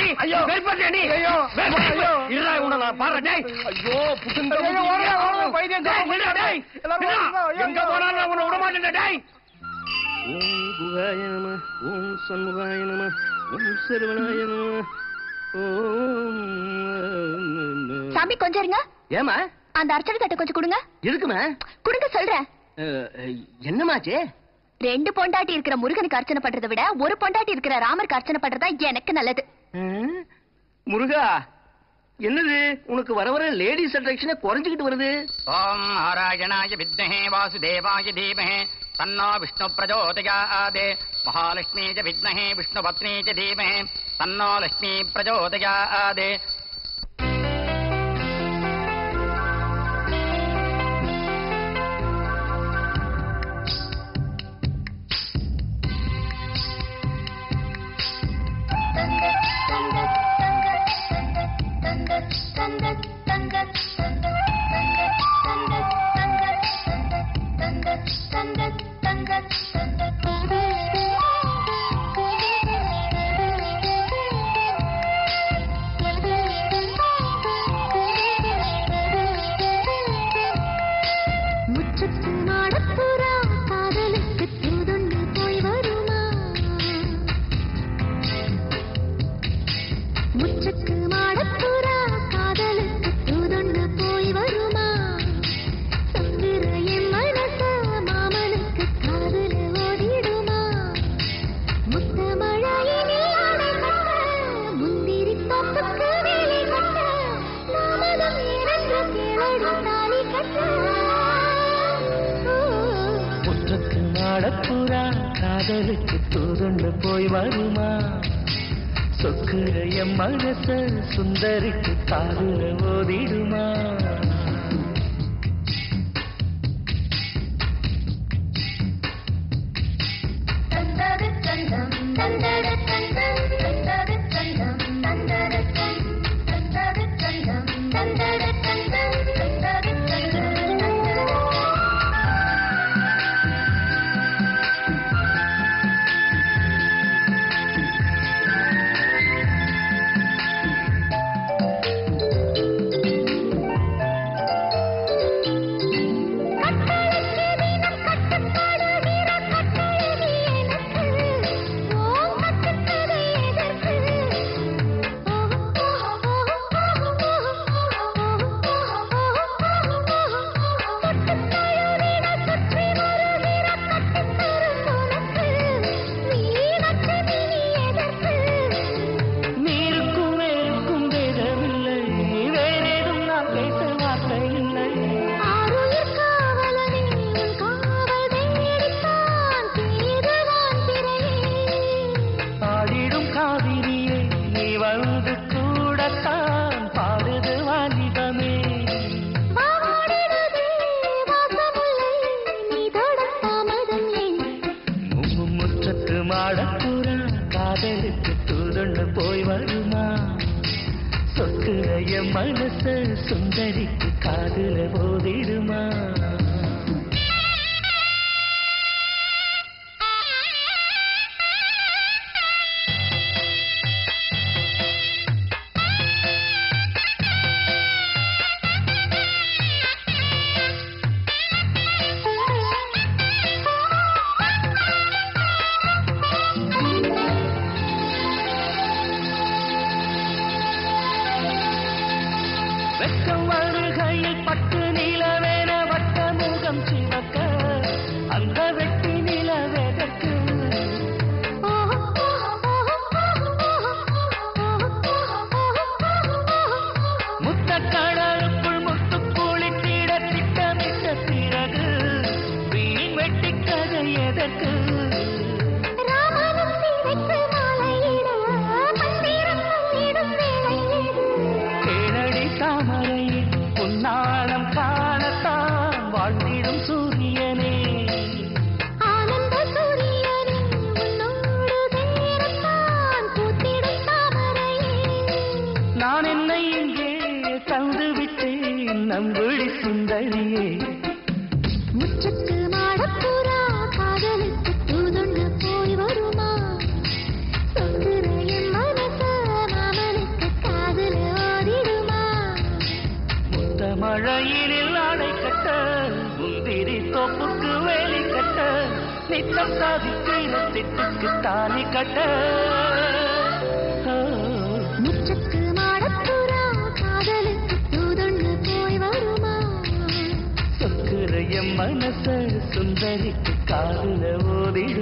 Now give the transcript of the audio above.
நீ ஐயோ வெறுப்பறியா நீ ஐயோ இல்ல உன நான் பாறேன் டேய் ஐயோ புகுந்த பையன் டேய் எங்க போனாலும் உன்னை விட மாட்டேன் டேய் ஓம் குகாய நம ஓம் சண்முகாய நம ஓம் சரவணாய நம ஓம் சாமி கொஞ்சம் இருங்க. ஏமா அந்த அர்ச்சனை தட்டை கொஞ்சம் கொடுங்க. இருக்குமா கொடுங்க சொல்றேன். என்னமாச்சு? 2 பொண்டாட்டி இருக்கிற முருகனுக்கு அர்ச்சனை பண்றதை விட ஒரு பொண்டாட்டி இருக்கிற ராமருக்கு அர்ச்சனை பண்றதா எனக்கு நல்லது. முருகா என்னது உனக்கு வர வர லேடிஸ் அட்ராக்ஷனே குறைஞ்சிக்கிட்டு வருது. ஓம் நாராயணாய வித்மஹே வாசுதேவாய தீமஹே தன்னோ விஷ்ணு பிரச்சோதயாத். மகாலட்சுமீ வித்மஹே விஷ்ணு பத்னீ தீமஹே தன்னோ லட்சுமி பிரச்சோதயாத். மாடப்புறா காதலுக்கு தூதுண்டு போய் வருமா? சொக்குறைய மனச சுந்தரிக்கு காதுல ஓதிடுமா? மனச சுந்தரிக்கு காதுல போதிடுமா? வெக்கம் வருகையில் பட்டு நிலவேன வட்ட முகம் சிவக்க அந்த வெட்டி நிலவேதற்கு முத்தக்கடலுக்குள் முத்து குளித்திட திட்டமிட்ட பிறகு வீண் வெட்டி கதை எதற்கு? தாமரையில் பொன்னாடம் காணத்தான் வாழ்ந்திடும் சூரியனே, ஆனந்த சூரியனே, உன்னோடு சேரத்தான் பூத்திடும் தாமரையே. நான் என்னை இங்கே தந்து விட்டேன் நம்புடி சுந்தரியே. முற்றத்து மாடப்புறா காதலுக்கு தூதுண்டு போய் வருமா? சொக்குறையின் மனச நித்தம் சாதிக்கிற திட்டுக்கு தாலி கட்ட முற்றத்து மாடப்புறா காதலுக்கு தூதுண்டு போய் வருமா சொக்குற என் மனச சுந்தரிக்கு காதுல ஓதிடு